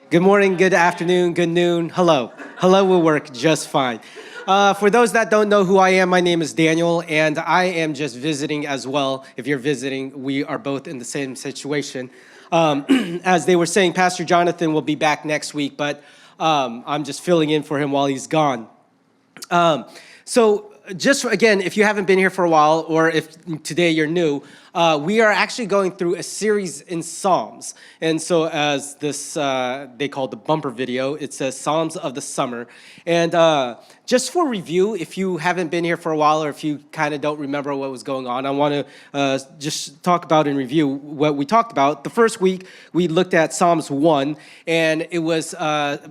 Good morning, good afternoon, good noon. Hello. Hello will work just fine. For those that don't know who I am, my name is Daniel, and I am just visiting as well. If you're visiting, we are both in the same situation. As they were saying, Pastor Jonathan will be back next week, but I'm just filling in for him while he's gone. So just again, if you haven't been here for a while, or if today you're new, we are actually going through a series in Psalms. And so as this, they call the bumper video, it says Psalms of the Summer. And just for review, if you haven't been here for a while, or if you kind of don't remember what was going on, I want to just talk about and review what we talked about. The first week, we looked at Psalms 1, and it was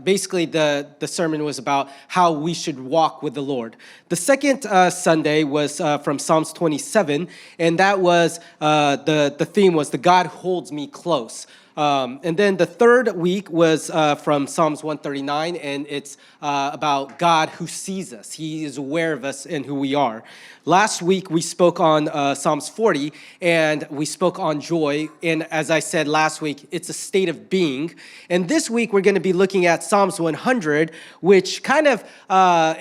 basically the sermon was about how we should walk with the Lord. The second Sunday was from Psalms 27, and that was the theme was the God holds me close. And then the third week was from Psalms 139, and it's about God who sees us. He is aware of us and who we are. Last week, we spoke on Psalms 40, and we spoke on joy. And as I said last week, it's a state of being. And this week, we're going to be looking at Psalms 100, which kind of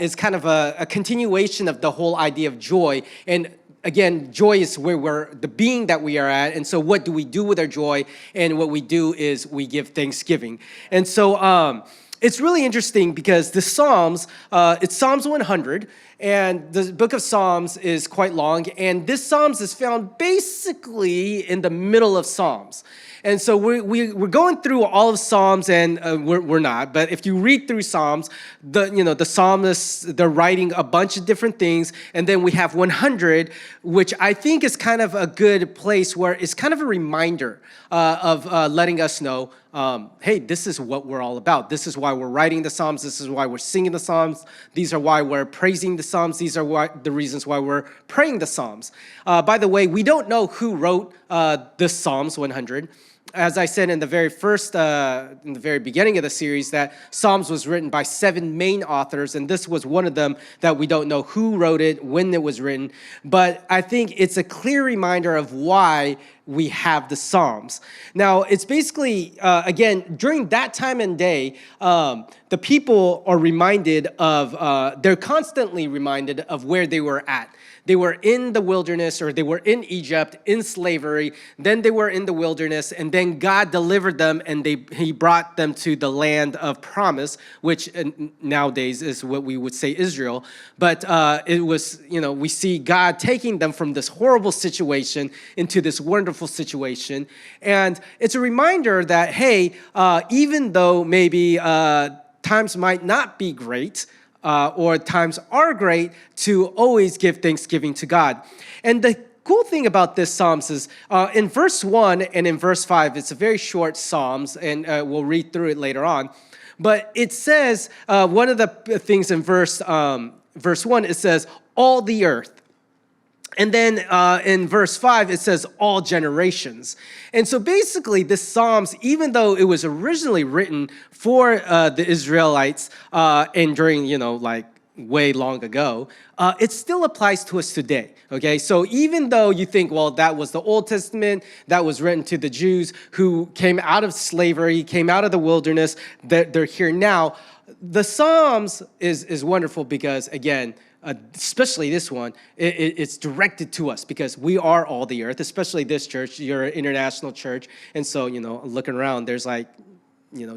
is kind of a continuation of the whole idea of joy. And again, joy is where we're the being that we are at. And so what do we do with our joy? And what we do is we give thanksgiving. And so it's really interesting because the Psalms, it's Psalms 100. And the book of Psalms is quite long. And this Psalms is found basically in the middle of Psalms. And so we're going through all of Psalms, and we're not. But if you read through Psalms, the psalmists, they're writing a bunch of different things. And then we have 100, which I think is kind of a good place where it's kind of a reminder of letting us know, hey, this is what we're all about. This is why we're writing the Psalms. This is why we're singing the Psalms. These are why we're praising the Psalms. These are the reasons why we're praying the Psalms. By the way, we don't know who wrote this Psalms 100. As I said in the very beginning of the series, that Psalms was written by 7 main authors, and this was one of them that we don't know who wrote it, when it was written. But I think it's a clear reminder of why we have the Psalms. Now, it's basically, again, during that time and day, the people are reminded of, they're constantly reminded of where they were at. They were in the wilderness, or they were in Egypt, in slavery. Then they were in the wilderness, and then God delivered them, and He brought them to the land of promise, which nowadays is what we would say Israel. But it was, we see God taking them from this horrible situation into this wonderful situation. And it's a reminder that, hey, even though maybe times might not be great, or times are great, to always give thanksgiving to God. And the cool thing about this Psalms is in verse 1 and in verse 5, it's a very short Psalms, and we'll read through it later on. But it says, one of the things in verse 1, it says, all the earth. And then in verse 5, it says, all generations. And so basically, this Psalms, even though it was originally written for the Israelites and during, way long ago, it still applies to us today, okay? So even though you think, well, that was the Old Testament, that was written to the Jews who came out of slavery, came out of the wilderness, they're here now. The Psalms is wonderful because, again, especially this one, it's directed to us because we are all the earth, especially this church. You're an international church. And so, looking around, there's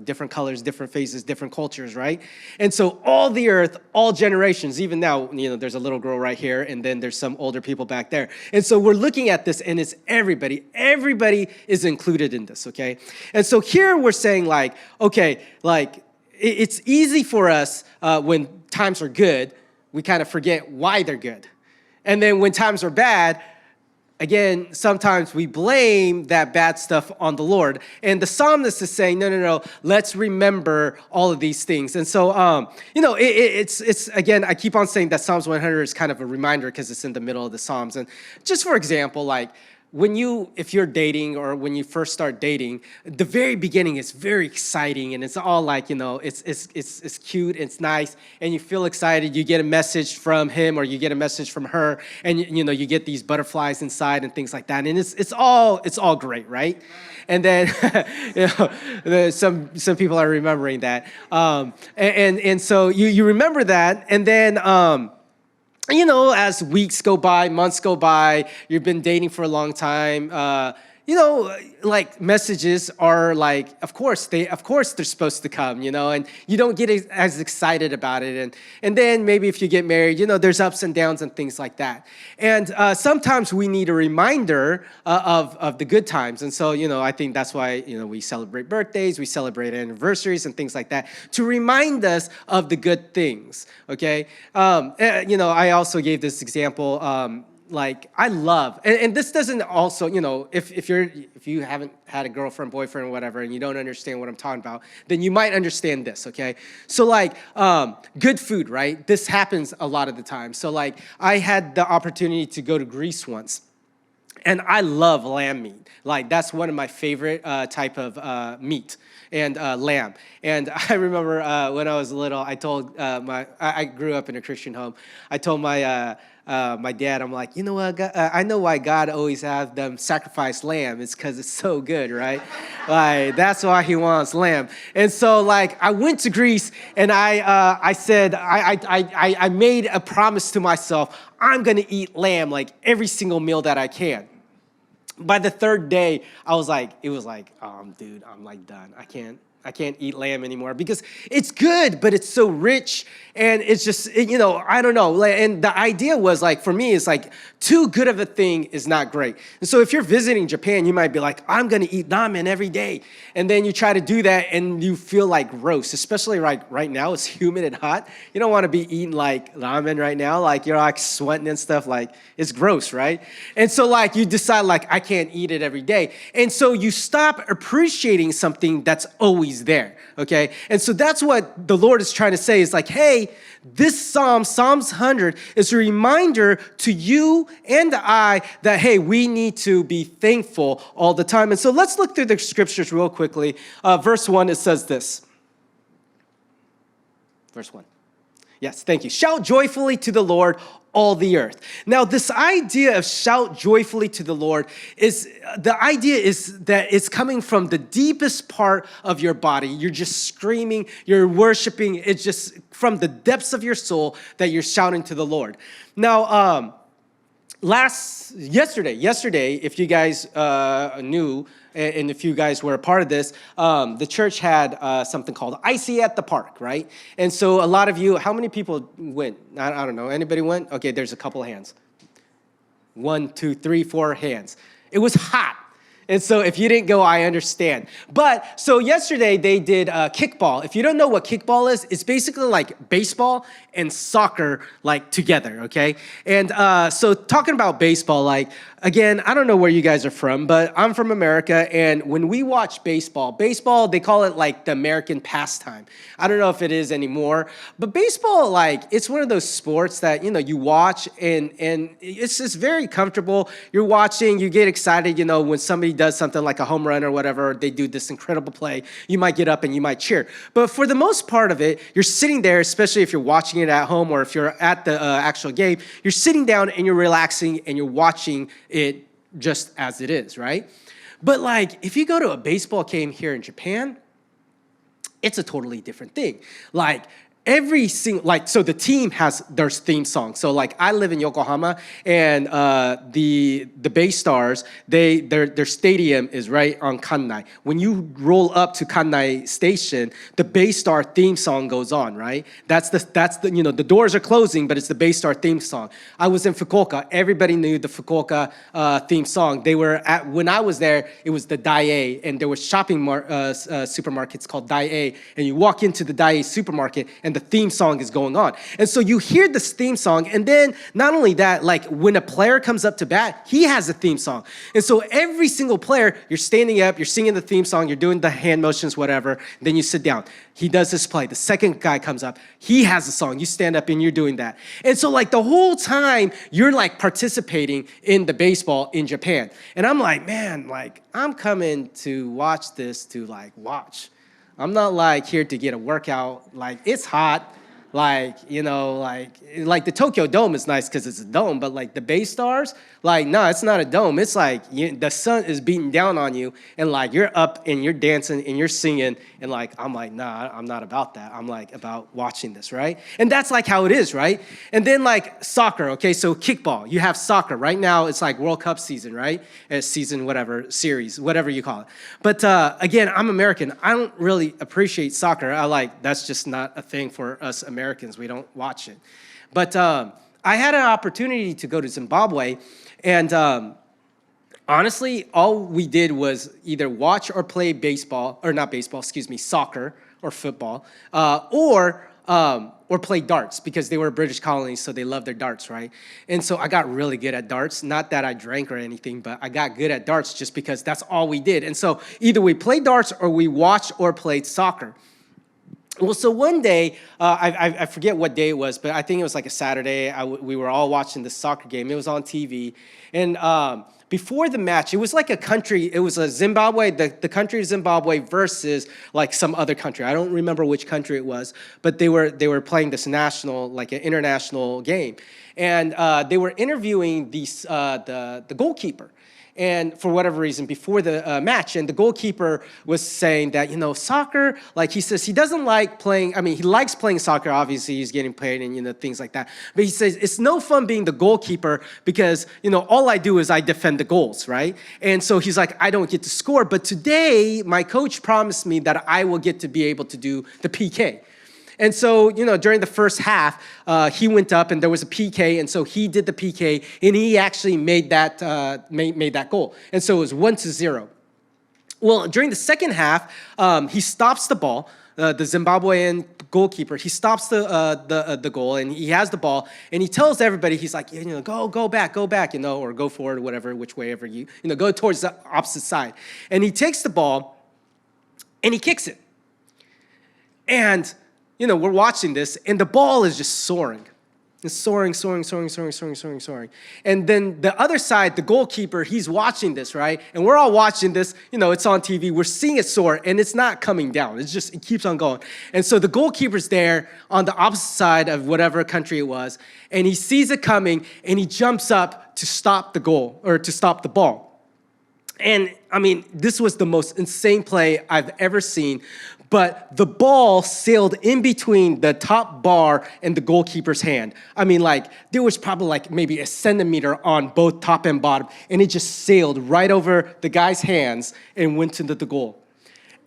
different colors, different faces, different cultures, right? And so all the earth, all generations, even now, there's a little girl right here, and then there's some older people back there. And so we're looking at this, and it's everybody. Everybody is included in this, okay? And so here we're saying it's easy for us when times are good, we kind of forget why they're good. And then when times are bad, again, sometimes we blame that bad stuff on the Lord. And the psalmist is saying, no, let's remember all of these things. And so, it's again, I keep on saying that Psalms 100 is kind of a reminder because it's in the middle of the Psalms. And just for example, if you're dating or when you first start dating, the very beginning is very exciting and it's all like, it's cute, it's nice, and you feel excited. You get a message from him or you get a message from her, and you get these butterflies inside and things like that, and it's all great, right? And then some people are remembering that, and so you remember that, and then. As weeks go by, months go by, you've been dating for a long time, like messages are like, of course they're supposed to come, and you don't get as excited about it. And then maybe if you get married, there's ups and downs and things like that. And sometimes we need a reminder of the good times. And so, I think that's why, we celebrate birthdays, we celebrate anniversaries and things like that to remind us of the good things, okay? I also gave this example, like I love, and this doesn't also, if you haven't had a girlfriend, boyfriend, or whatever, and you don't understand what I'm talking about, then you might understand this, okay? So like, good food, right? This happens a lot of the time. So like, I had the opportunity to go to Greece once, and I love lamb meat. Like that's one of my favorite type of meat. And lamb. And I remember when I was little, I told I grew up in a Christian home. I told my dad, I'm like, you know what, God, I know why God always have them sacrifice lamb. It's because it's so good, right? Like that's why he wants lamb. And so like I went to Greece and I said, I made a promise to myself, I'm gonna eat lamb like every single meal that I can. By the third day, it was like, dude, I'm like done. I can't eat lamb anymore because it's good, but it's so rich and it's just, I don't know. And the idea was like, for me, it's like too good of a thing is not great. And so if you're visiting Japan, you might be like, I'm going to eat ramen every day. And then you try to do that and you feel like gross, especially right now. It's humid and hot. You don't want to be eating like ramen right now. Like you're like sweating and stuff. Like it's gross, right? And so like you decide like, I can't eat it every day. And so you stop appreciating something that's always there, okay? And so that's what the Lord is trying to say is like, hey, this Psalms 100, is a reminder to you and I that, hey, we need to be thankful all the time. And so let's look through the scriptures real quickly. Verse 1, it says this. Verse 1. Yes, thank you. Shout joyfully to the Lord, all the earth. Now, this idea of shout joyfully to the Lord is that it's coming from the deepest part of your body. You're just screaming, you're worshiping. It's just from the depths of your soul that you're shouting to the Lord. Now, yesterday, if you guys knew, and if you guys were a part of this, the church had something called Icy at the Park, right? And so a lot of you, how many people went? I don't know. Anybody went? Okay, there's a couple of hands. 1, 2, 3, 4 hands. It was hot. And so if you didn't go, I understand. But so yesterday they did kickball. If you don't know what kickball is, it's basically like baseball and soccer like together, okay? And so talking about baseball, like, again, I don't know where you guys are from, but I'm from America. And when we watch baseball, they call it like the American pastime. I don't know if it is anymore, but baseball, like, it's one of those sports that, you watch and it's just very comfortable. You're watching, you get excited, when somebody does something like a home run or whatever, they do this incredible play, you might get up and you might cheer. But for the most part of it, you're sitting there, especially if you're watching it at home or if you're at the actual game, you're sitting down and you're relaxing and you're watching it just as it is, right? But like, if you go to a baseball game here in Japan, it's a totally different thing. Like, every single, like, so the team has their theme song. So like, I live in Yokohama, and the Bay Stars, their stadium is right on Kannai. When you roll up to Kannai Station, the Bay Star theme song goes on, right? That's the the doors are closing, but it's the Bay Star theme song. I was in Fukuoka. Everybody knew the Fukuoka theme song. When I was there, it was the Dai, and there was shopping supermarkets called Dai, and you walk into the Dai supermarket, and the theme song is going on. And so you hear this theme song, and then not only that, like when a player comes up to bat, he has a theme song. And so every single player, you're standing up, you're singing the theme song, you're doing the hand motions, whatever, then you sit down. He does this play. The second guy comes up, he has a song. You stand up and you're doing that. And so like the whole time, you're like participating in the baseball in Japan. And I'm like, man, like I'm coming to watch this to like watch. I'm not like here to get a workout. Like it's hot. Like, you know, like the Tokyo Dome is nice because it's a dome, but like the Bay Stars, like, no, it's not a dome. It's like the sun is beating down on you and like you're up and you're dancing and you're singing and like, I'm like, nah, I'm not about that. I'm like about watching this, right? And that's like how it is, right? And then like soccer, okay? So kickball, you have soccer. Right now it's like World Cup season, right? Season, whatever, series, whatever you call it. But again, I'm American. I don't really appreciate soccer. That's just not a thing for us Americans. We don't watch it. But I had an opportunity to go to Zimbabwe, and honestly, all we did was either watch or play soccer or football, or play darts because they were a British colony, so they loved their darts, right? And so I got really good at darts. Not that I drank or anything, but I got good at darts just because that's all we did. And so either we played darts or we watched or played soccer. Well, so one day, I forget what day it was, but I think it was like a Saturday. We were all watching the soccer game. It was on TV. And before the match, it was like it was a Zimbabwe, the country of Zimbabwe versus like some other country. I don't remember which country it was, but they were playing this national, like an international game. And they were interviewing the goalkeeper. And for whatever reason, before the match, and the goalkeeper was saying that, you know, soccer, like he says he doesn't like playing, I mean, he likes playing soccer, obviously he's getting paid and, you know, things like that. But he says, it's no fun being the goalkeeper because, you know, all I do is I defend the goals, right? And so he's like, I don't get to score, but today my coach promised me that I will get to be able to do the PK. And so, you know, during the first half, he went up and there was a PK, and so he did the PK, and he actually made that goal. And so it was 1-0. Well, during the second half, he stops the ball. The Zimbabwean goalkeeper, he stops the goal, and he has the ball, and he tells everybody, he's like, you know, go back, you know, or go forward, whatever, which way ever you know, go towards the opposite side. And he takes the ball, and he kicks it. And you know, we're watching this, and the ball is just soaring. It's soaring. And then the other side, the goalkeeper, he's watching this, right? And we're all watching this. You know, it's on TV. We're seeing it soar, and it's not coming down. It keeps on going. And so the goalkeeper's there on the opposite side of whatever country it was, and he sees it coming, and he jumps up to stop the goal, or to stop the ball. And, I mean, this was the most insane play I've ever seen. But the ball sailed in between the top bar and the goalkeeper's hand. I mean, like, there was probably like maybe a centimeter on both top and bottom, and it just sailed right over the guy's hands and went into the goal.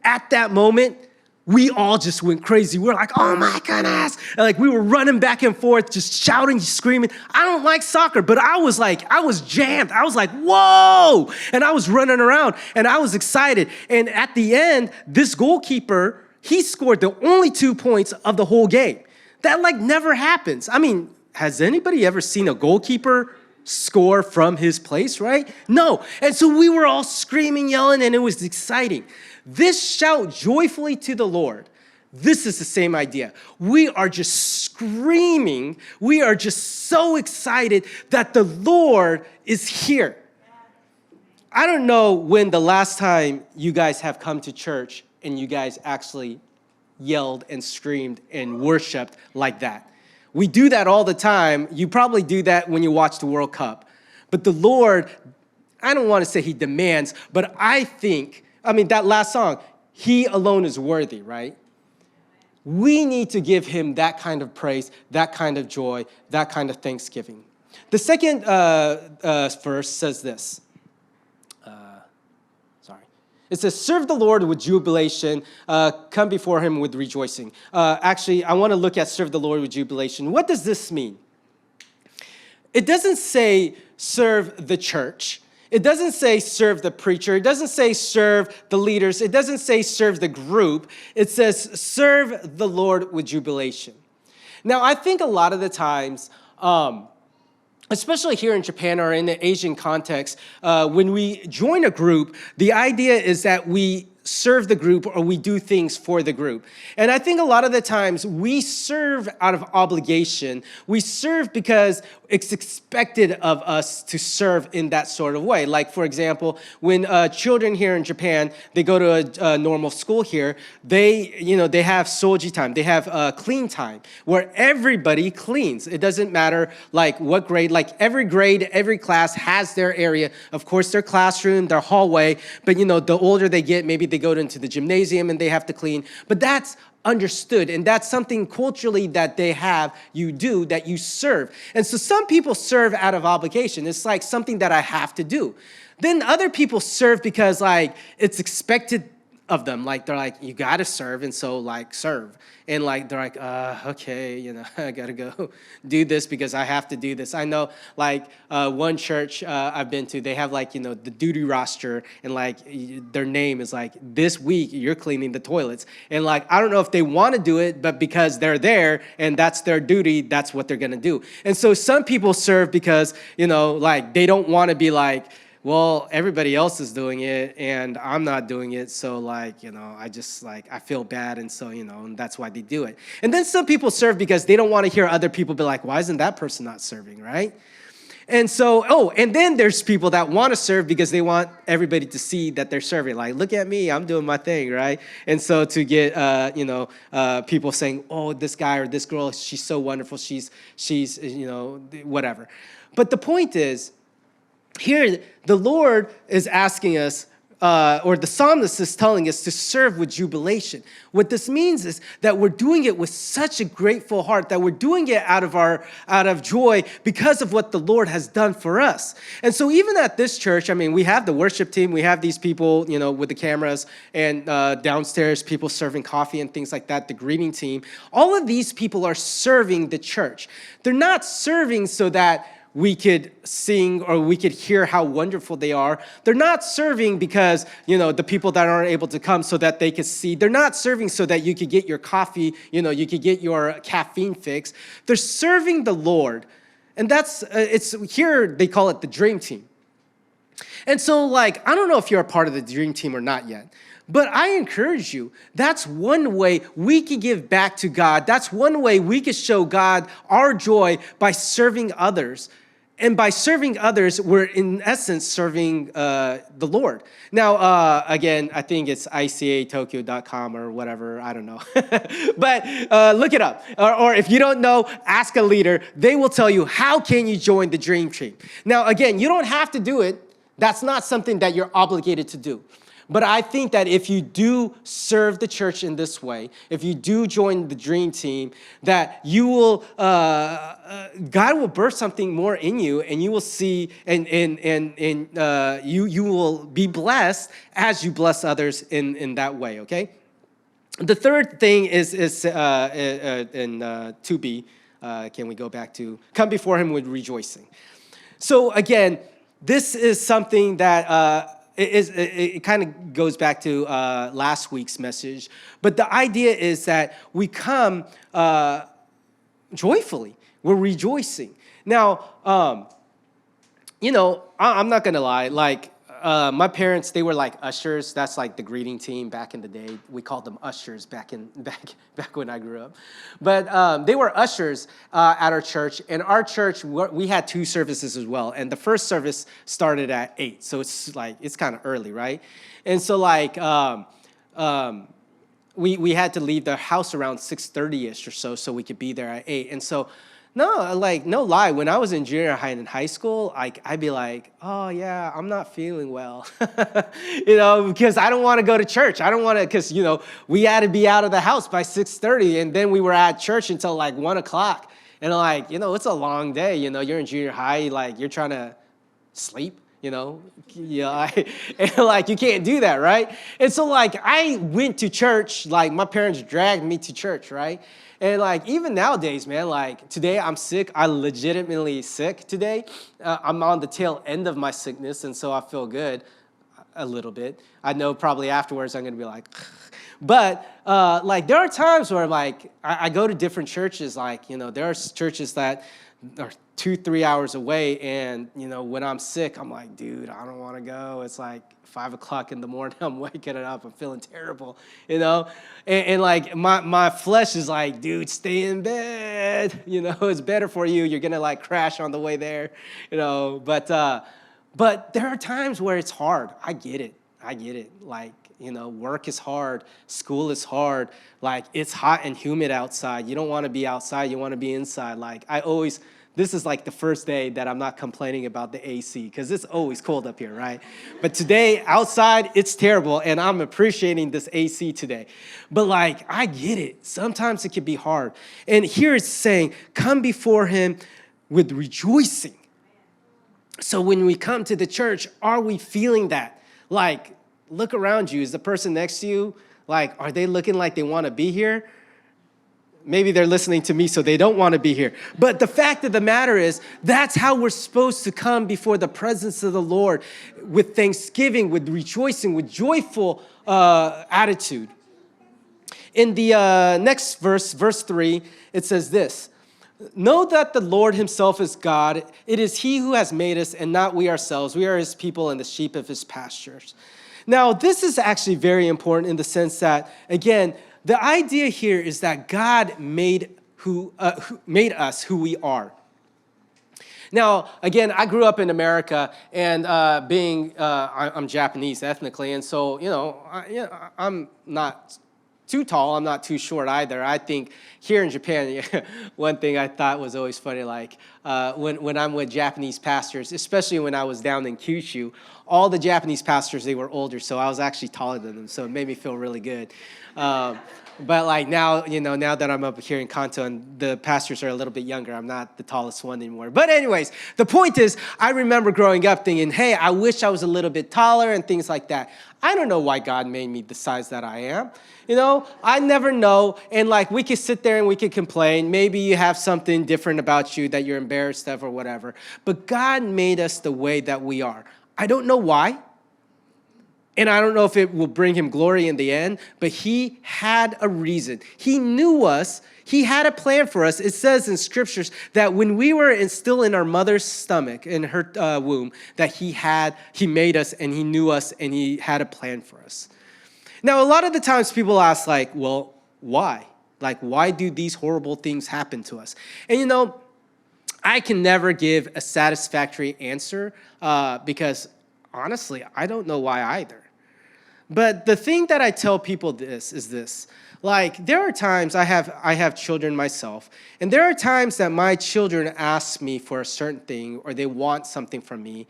At that moment, we all just went crazy. We were like, oh my goodness. And like we were running back and forth, just shouting, screaming. I don't like soccer, but I was jammed. I was like, whoa. And I was running around and I was excited. And at the end, this goalkeeper, he scored the only 2 points of the whole game. That like never happens. I mean, has anybody ever seen a goalkeeper score from his place, right? No. And so we were all screaming, yelling, and it was exciting. This shout joyfully to the Lord, this is the same idea. We are just screaming. We are just so excited that the Lord is here. I don't know when the last time you guys have come to church and you guys actually yelled and screamed and worshiped like that. We do that all the time. You probably do that when you watch the World Cup. But the Lord, I don't want to say he demands, but that last song, he alone is worthy, right? We need to give him that kind of praise, that kind of joy, that kind of thanksgiving. The second verse says this. It says, serve the Lord with jubilation, come before him with rejoicing. Actually, I want to look at serve the Lord with jubilation. What does this mean? It doesn't say serve the church. It doesn't say serve the preacher. It doesn't say serve the leaders. It doesn't say serve the group. It says serve the Lord with jubilation. Now, I think a lot of the times, especially here in Japan or in the Asian context, when we join a group, the idea is that we serve the group or we do things for the group. And I think a lot of the times we serve out of obligation. We serve because it's expected of us to serve in that sort of way. Like, for example, when children here in Japan, they go to a normal school here, they have soji time, they have clean time, where everybody cleans. It doesn't matter like what grade, like every grade, every class has their area. Of course, their classroom, their hallway, but the older they get, maybe they go into the gymnasium and they have to clean. But that's understood, and that's something culturally that they have, you do, that you serve. And so some people serve out of obligation. It's like something that I have to do. Then other people serve because like it's expected of them. Like they're like, you gotta serve, and so like serve. And like they're like, okay, I gotta go do this because I have to do this. I know like one church I've been to, they have like, the duty roster, and like their name is like, this week you're cleaning the toilets. And like, I don't know if they want to do it, but because they're there and that's their duty, that's what they're gonna do. And so some people serve because, like they don't want to be like, well, everybody else is doing it and I'm not doing it. So like, I just like, I feel bad. And so, and that's why they do it. And then some people serve because they don't want to hear other people be like, why isn't that person not serving, right? And so, and then there's people that want to serve because they want everybody to see that they're serving. Like, look at me, I'm doing my thing, right? And so to get, people saying, oh, this guy or this girl, she's so wonderful. She's whatever. But the point is, here, the Lord is asking us, or the psalmist is telling us to serve with jubilation. What this means is that we're doing it with such a grateful heart, that we're doing it out of joy because of what the Lord has done for us. And so even at this church, we have the worship team, we have these people, with the cameras, and downstairs people serving coffee and things like that, the greeting team. All of these people are serving the church. They're not serving so that we could sing or we could hear how wonderful they are. They're not serving because, the people that aren't able to come so that they could see. They're not serving so that you could get your coffee, you could get your caffeine fix. They're serving the Lord. And that's, it's here they call it the dream team. And so like, I don't know if you're a part of the dream team or not yet, but I encourage you, that's one way we can give back to God. That's one way we can show God our joy by serving others. And by serving others, we're in essence serving the Lord. Now, again, I think it's icatokyo.com or whatever. I don't know. But look it up. Or if you don't know, ask a leader. They will tell you, how can you join the dream team? Now, again, you don't have to do it. That's not something that you're obligated to do. But I think that if you do serve the church in this way, if you do join the dream team, that you will, God will birth something more in you, and you will see, and you will be blessed as you bless others in that way. Okay. The third thing is in 2b. Can we go back to come before Him with rejoicing? So again, this is something that. It kind of goes back to last week's message, but the idea is that we come joyfully. We're rejoicing. Now, I'm not gonna lie. Like my parents, they were like ushers. That's like the greeting team back in the day. We called them ushers back when I grew up. But they were ushers at our church. And our church, we had 2 services as well. And the first service started at 8. So it's kind of early, right? And so we had to leave the house around 6:30ish or so we could be there at 8. And so no lie. When I was in junior high and in high school, I'd be like, oh yeah, I'm not feeling well, because I don't want to go to church. I don't want to, because we had to be out of the house by 6:30, and then we were at church until like 1 o'clock. And it's a long day. You're in junior high, like you're trying to sleep, you know, yeah, and like you can't do that, right? And so like I went to church, like my parents dragged me to church, right? And like even nowadays, man, like today I'm sick. I legitimately sick today. I'm on the tail end of my sickness, and so I feel good a little bit. I know probably afterwards I'm gonna be like, but like there are times where like I go to different churches. Like there are churches that are 2-3 hours away, and when I'm sick, I'm like, dude, I don't want to go. It's like 5 o'clock in the morning. I'm waking up. I'm feeling terrible, and like my flesh is like, dude, stay in bed. It's better for you. You're gonna like crash on the way there, But there are times where it's hard. I get it. Like, work is hard. School is hard. Like, it's hot and humid outside. You don't want to be outside. You want to be inside. Like, this is like the first day that I'm not complaining about the AC because it's always cold up here, right? But today, outside, it's terrible, and I'm appreciating this AC today. But, like, I get it. Sometimes it can be hard. And here it's saying, come before him with rejoicing. So when we come to the church, are we feeling that? Like, look around you. Is the person next to you, like, are they looking like they want to be here? Maybe they're listening to me, so they don't want to be here. But the fact of the matter is, that's how we're supposed to come before the presence of the Lord, with thanksgiving, with rejoicing, with joyful attitude. In the next verse 3, it says this. Know that the Lord himself is God. It is he who has made us and not we ourselves. We are his people and the sheep of his pastures. Now, this is actually very important in the sense that, again, the idea here is that God made who us who we are. Now, again, I grew up in America, and I'm Japanese ethnically, and so, I'm not too tall. I'm not too short either. I think here in Japan, one thing I thought was always funny, like when I'm with Japanese pastors, especially when I was down in Kyushu, all the Japanese pastors, they were older, so I was actually taller than them, so it made me feel really good. But like now, now that I'm up here in Kanto and the pastors are a little bit younger, I'm not the tallest one anymore. But anyways, the point is, I remember growing up thinking, hey, I wish I was a little bit taller and things like that. I don't know why God made me the size that I am. I never know. And like we could sit there and we could complain. Maybe you have something different about you that you're embarrassed of or whatever. But God made us the way that we are. I don't know why. And I don't know if it will bring him glory in the end, but he had a reason. He knew us. He had a plan for us. It says in scriptures that when we were still in our mother's stomach, in her womb, that he made us and he knew us and he had a plan for us. Now, a lot of the times people ask like, well, why? Like, why do these horrible things happen to us? And I can never give a satisfactory answer because honestly, I don't know why either. But the thing that I tell people is this. Like, there are times I have children myself, and there are times that my children ask me for a certain thing, or they want something from me,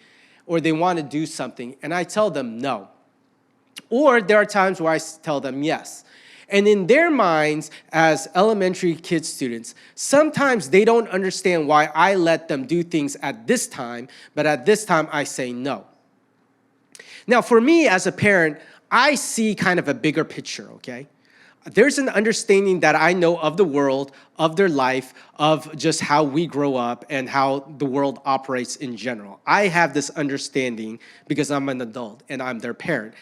or they want to do something, and I tell them no. Or there are times where I tell them yes. And in their minds, as elementary kid students, sometimes they don't understand why I let them do things at this time, but at this time I say no. Now, for me as a parent, I see kind of a bigger picture, okay? There's an understanding that I know of the world, of their life, of just how we grow up and how the world operates in general. I have this understanding because I'm an adult and I'm their parent.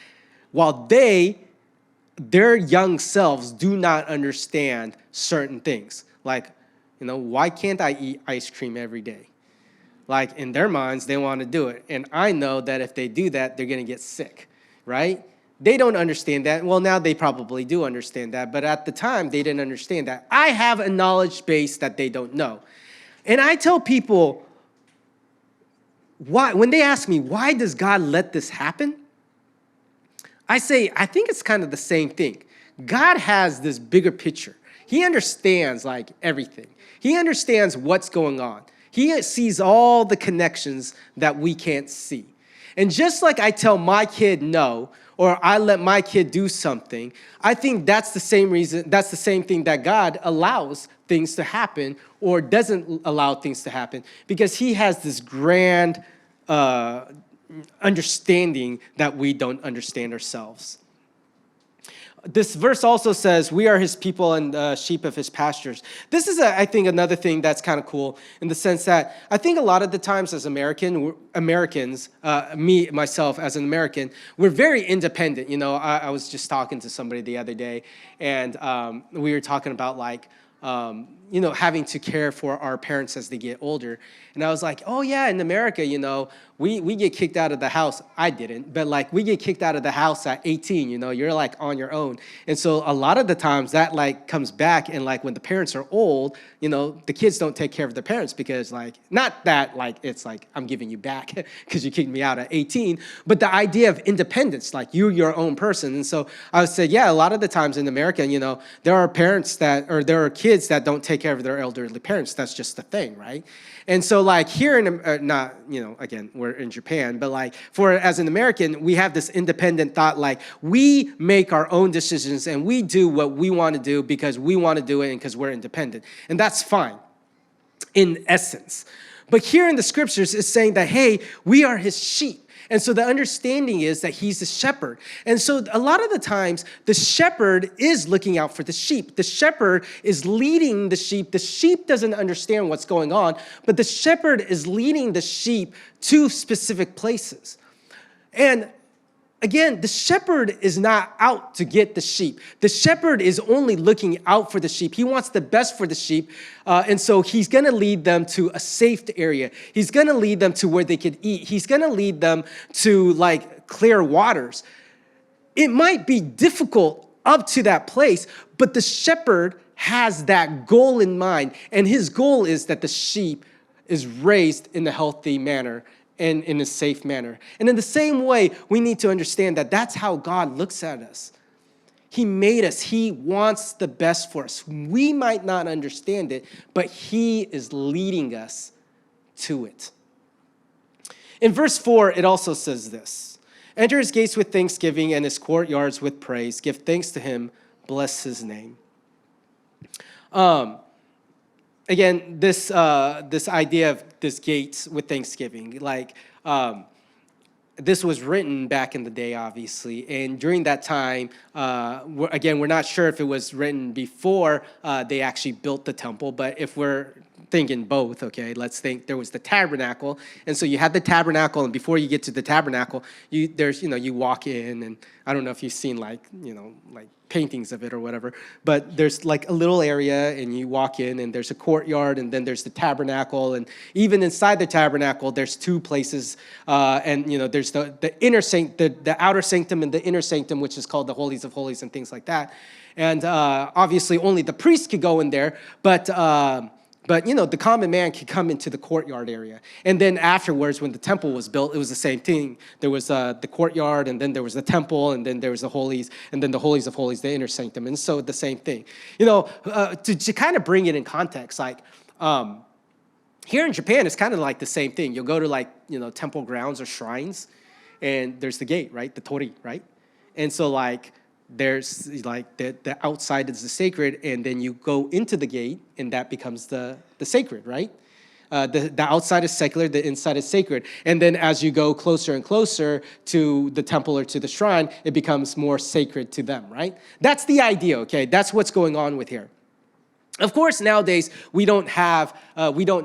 While their young selves do not understand certain things. Like, why can't I eat ice cream every day? Like, in their minds, they want to do it. And I know that if they do that, they're going to get sick, right? They don't understand that. Well, now they probably do understand that. But at the time, they didn't understand that. I have a knowledge base that they don't know. And I tell people, why? When they ask me, why does God let this happen? I say, I think it's kind of the same thing. God has this bigger picture. He understands like everything. He understands what's going on. He sees all the connections that we can't see. And just like I tell my kid no, or I let my kid do something, I think that's the same reason, that's the same thing that God allows things to happen or doesn't allow things to happen, because he has this grand understanding that we don't understand ourselves. This verse also says, we are his people and sheep of his pastures. This is, I think, another thing that's kind of cool in the sense that I think a lot of the times as Americans, myself as an American, we're very independent. You know, I was just talking to somebody the other day, and we were talking about having to care for our parents as they get older. And I was like, oh yeah, in America, we get kicked out of the house. I didn't, but we get kicked out of the house at 18, you're on your own. And so a lot of the times that comes back, and when the parents are old, the kids don't take care of their parents because not that it's I'm giving you back because you kicked me out at 18, but the idea of independence, you're your own person. And so I would say, yeah, a lot of the times in America, there are there are kids that don't take care of their elderly parents. That's just the thing, right? And so here again, we're in Japan, but as an American, we have this independent thought, we make our own decisions and we do what we want to do because we want to do it and because we're independent. And that's fine in essence. But here in the scriptures, it's saying that, hey, we are his sheep. And so the understanding is that he's the shepherd. And so a lot of the times, the shepherd is looking out for the sheep. The shepherd is leading the sheep. The sheep doesn't understand what's going on, but the shepherd is leading the sheep to specific places. And again, the shepherd is not out to get the sheep. The shepherd is only looking out for the sheep. He wants the best for the sheep. And so he's going to lead them to a safe area. He's going to lead them to where they could eat. He's going to lead them to clear waters. It might be difficult up to that place, but the shepherd has that goal in mind. And his goal is that the sheep is raised in a healthy manner and in a safe manner. And in the same way, we need to understand that that's how God looks at us. He made us. He wants the best for us. We might not understand it, but he is leading us to it. In verse 4, it also says this: enter his gates with thanksgiving and his courtyards with praise. Give thanks to him. Bless his name. Again, this idea of this gates with thanksgiving, this was written back in the day, obviously, and during that time, we're not sure if it was written before they actually built the temple, but if we're thinking both, okay, let's think there was the tabernacle, and so you had the tabernacle, and before you get to the tabernacle, you walk in, and I don't know if you've seen paintings of it or whatever, but there's a little area, and you walk in, and there's a courtyard, and then there's the tabernacle, and even inside the tabernacle, there's two places, and there's the inner the outer sanctum and the inner sanctum, which is called the holies of holies and things like that, and obviously only the priest could go in there, but the common man could come into the courtyard area. And then afterwards, when the temple was built, it was the same thing. There was the courtyard, and then there was the temple, and then there was the holies, and then the holies of holies, the inner sanctum. And so the same thing. To kind of bring it in context, here in Japan, it's kind of the same thing. You'll go to temple grounds or shrines, and there's the gate, right? The tori, right? And so there's the outside is the sacred, and then you go into the gate, and that becomes the sacred, right? The outside is secular, the inside is sacred. And then as you go closer and closer to the temple or to the shrine, it becomes more sacred to them, right? That's the idea, okay? That's what's going on with here. Of course, nowadays, we don't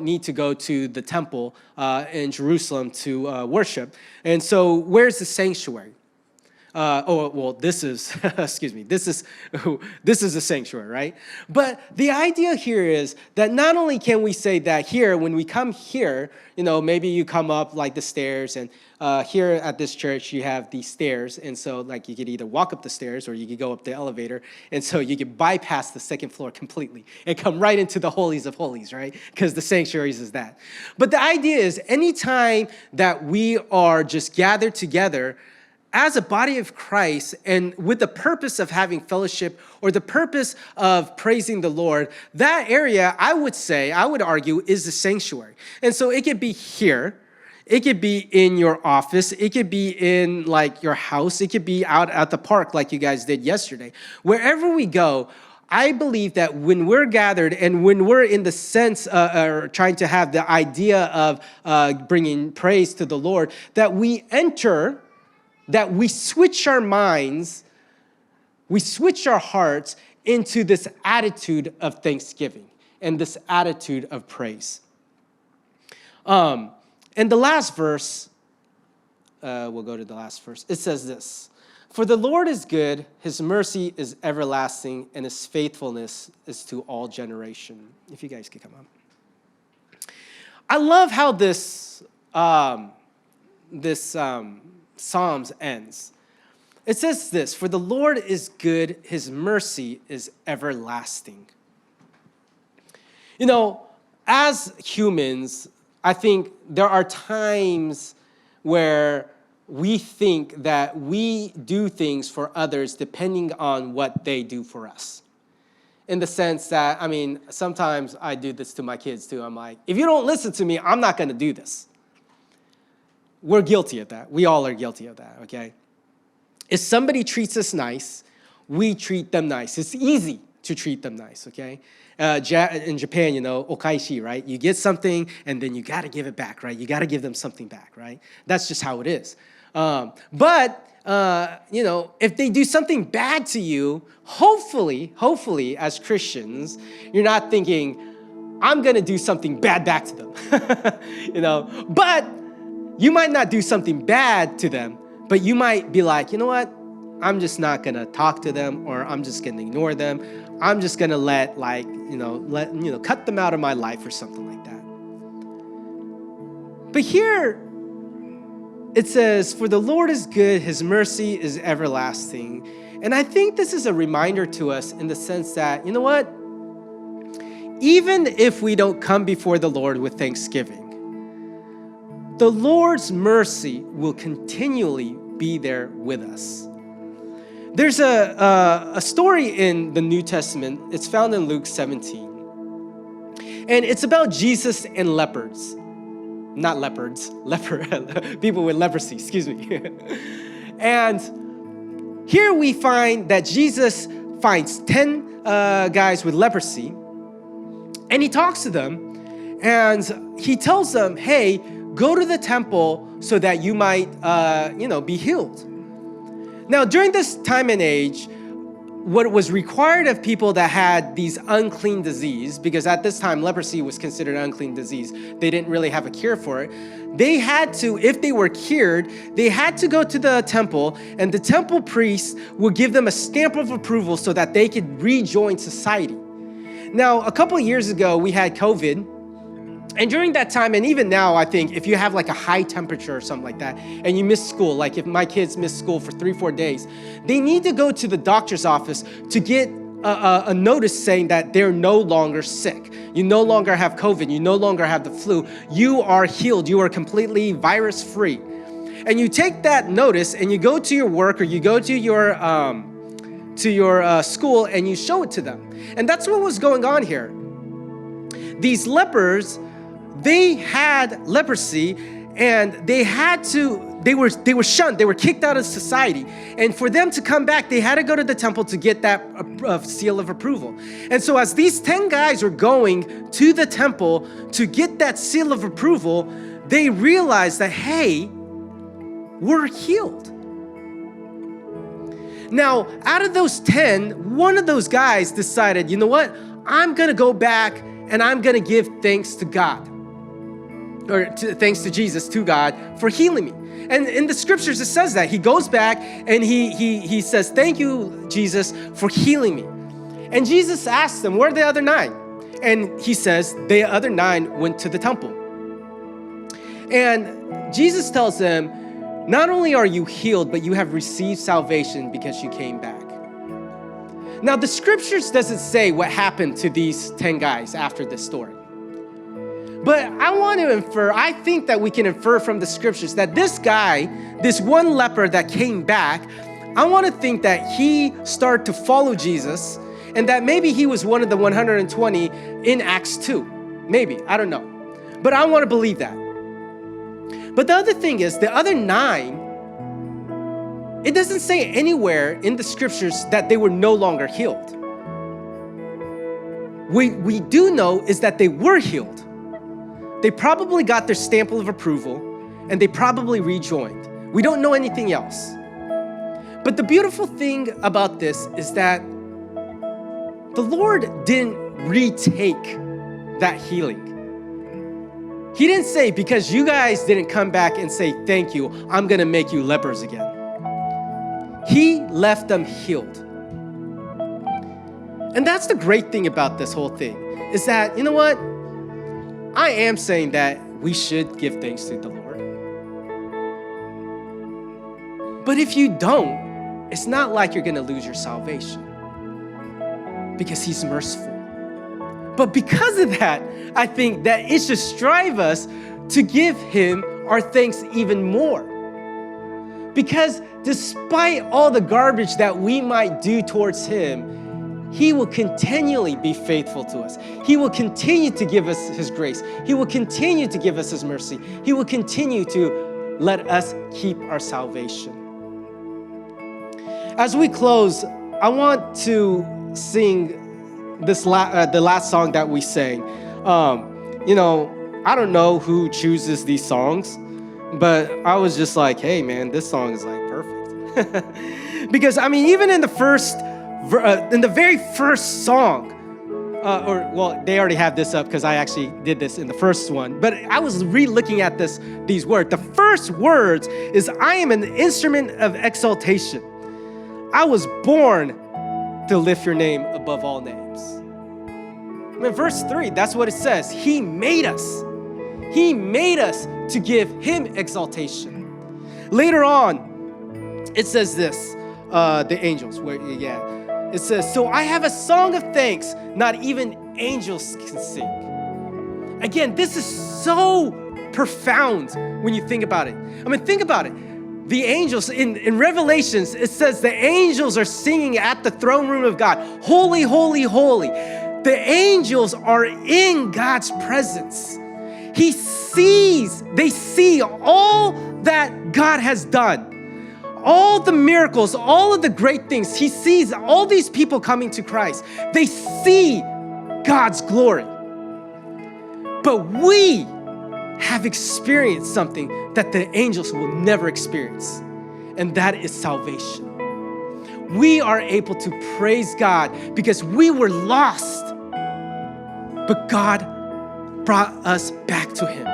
need to go to the temple in Jerusalem to worship. And so where's the sanctuary? This is, this is a sanctuary, right? But the idea here is that not only can we say that here, when we come here, maybe you come up the stairs, and here at this church, you have these stairs, and so you could either walk up the stairs or you could go up the elevator, and so you could bypass the second floor completely and come right into the holies of holies, right? Because the sanctuaries is that. But the idea is anytime that we are just gathered together as a body of Christ, and with the purpose of having fellowship or the purpose of praising the Lord, that area, I would argue, is the sanctuary. And so it could be here, it could be in your office, it could be in your house, it could be out at the park like you guys did yesterday. Wherever we go, I believe that when we're gathered and when we're in the sense or trying to have the idea of bringing praise to the Lord, that we enter, that we switch our minds, we switch our hearts into this attitude of thanksgiving and this attitude of praise. And the last verse, we'll go to the last verse. It says this: "For the Lord is good, his mercy is everlasting, and his faithfulness is to all generation." If you guys could come up. I love how this Psalms ends. It says this: "For the Lord is good, his mercy is everlasting." You know, as humans, I think there are times where we think that we do things for others depending on what they do for us. In the sense that, I mean, sometimes I do this to my kids too. I'm like, if you don't listen to me, I'm not going to do this. We're guilty of that. We all are guilty of that, okay? If somebody treats us nice, we treat them nice. It's easy to treat them nice, okay? In Japan, you know, okaishi, right? You get something, and then you got to give it back, right? You got to give them something back, right? That's just how it is. But you know, if they do something bad to you, hopefully, as Christians, you're not thinking, I'm going to do something bad back to them, you know? But you might not do something bad to them, but you might be like, you know what? I'm just not going to talk to them, or I'm just going to ignore them. I'm just going to cut them out of my life or something like that. But here it says, "For the Lord is good, his mercy is everlasting." And I think this is a reminder to us in the sense that, you know what? Even if we don't come before the Lord with thanksgiving, the Lord's mercy will continually be there with us. There's a story in the New Testament. It's found in Luke 17. And it's about Jesus and lepers. Not leopards, people with leprosy, excuse me. And here we find that Jesus finds 10 guys with leprosy, and he talks to them, and he tells them, hey, go to the temple so that you might, be healed. Now, during this time and age, what was required of people that had these unclean disease, because at this time leprosy was considered an unclean disease, they didn't really have a cure for it. They had to, if they were cured, they had to go to the temple, and the temple priest would give them a stamp of approval so that they could rejoin society. Now, a couple of years ago, we had COVID. And during that time, and even now, I think if you have like a high temperature or something like that, and you miss school, like if my kids miss school for 3-4 days, they need to go to the doctor's office to get a notice saying that they're no longer sick. You no longer have COVID. You no longer have the flu. You are healed. You are completely virus-free. And you take that notice and you go to your work, or you go to your school, and you show it to them. And that's what was going on here. These lepers, they had leprosy, and they were shunned. They were kicked out of society. And for them to come back, they had to go to the temple to get that seal of approval. And so as these 10 guys were going to the temple to get that seal of approval, they realized that, hey, we're healed. Now, out of those 10, one of those guys decided, you know what? I'm going to go back and I'm going to give thanks to God. Thanks to Jesus, to God, for healing me. And in the scriptures, it says that. He goes back and he says, thank you, Jesus, for healing me. And Jesus asks them, where are the other 9? And he says, the other 9 went to the temple. And Jesus tells them, not only are you healed, but you have received salvation because you came back. Now, the scriptures doesn't say what happened to these 10 guys after this story. But I think that we can infer from the scriptures that this guy, this one leper that came back, I want to think that he started to follow Jesus, and that maybe he was one of the 120 in Acts 2. Maybe, I don't know. But I want to believe that. But the other thing is, the other 9, it doesn't say anywhere in the scriptures that they were no longer healed. we do know is that they were healed. They probably got their stamp of approval, and they probably rejoined. We don't know anything else. But the beautiful thing about this is that the Lord didn't retake that healing. He didn't say, because you guys didn't come back and say, thank you, I'm gonna make you lepers again. He left them healed. And that's the great thing about this whole thing, is that, you know what? I am saying that we should give thanks to the Lord. But if you don't, it's not like you're gonna lose your salvation, because He's merciful. But because of that, I think that it should strive us to give Him our thanks even more. Because despite all the garbage that we might do towards Him, He will continually be faithful to us. He will continue to give us His grace. He will continue to give us His mercy. He will continue to let us keep our salvation. As we close, I want to sing the last song that we sang. I don't know who chooses these songs, but I was just like, hey man, this song is like perfect. Because even in the very first song, they already have this up because I actually did this in the first one, but I was re-looking at these words. The first words is, I am an instrument of exaltation. I was born to lift your name above all names. Verse 3, that's what it says. He made us. He made us to give Him exaltation. Later on, it says this, the angels, it says, so I have a song of thanks, not even angels can sing. Again, this is so profound when you think about it. Think about it. The angels, in Revelations, it says the angels are singing at the throne room of God. Holy, holy, holy. The angels are in God's presence. They see all that God has done. All the miracles, all of the great things. He sees all these people coming to Christ. They see God's glory. But we have experienced something that the angels will never experience, and that is salvation. We are able to praise God because we were lost, but God brought us back to Him.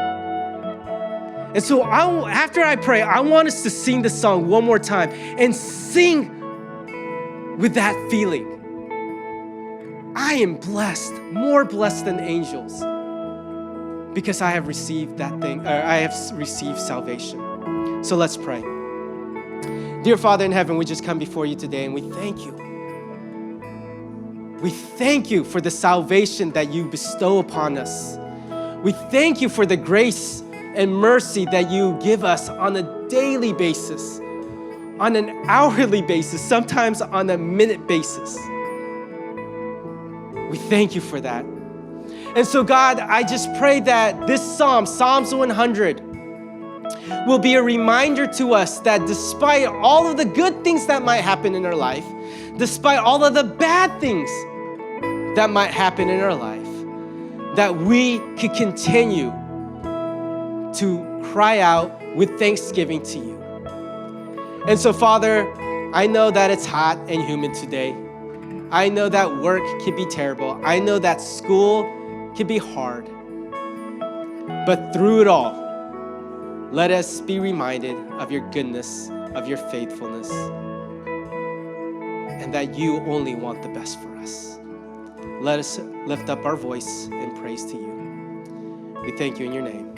And so after I pray, I want us to sing the song one more time and sing with that feeling. I am blessed, more blessed than angels, because I have received that thing, or I have received salvation. So let's pray. Dear Father in heaven, we just come before you today and we thank you. We thank you for the salvation that you bestow upon us. We thank you for the grace and mercy that you give us on a daily basis, on an hourly basis, sometimes on a minute basis. We thank you for that. And so God, I just pray that this psalm, Psalms 100, will be a reminder to us that despite all of the good things that might happen in our life, despite all of the bad things that might happen in our life, that we could continue to cry out with thanksgiving to you. And so, Father, I know that it's hot and humid today. I know that work can be terrible. I know that school can be hard. But through it all, let us be reminded of your goodness, of your faithfulness, and that you only want the best for us. Let us lift up our voice in praise to you. We thank you in your name.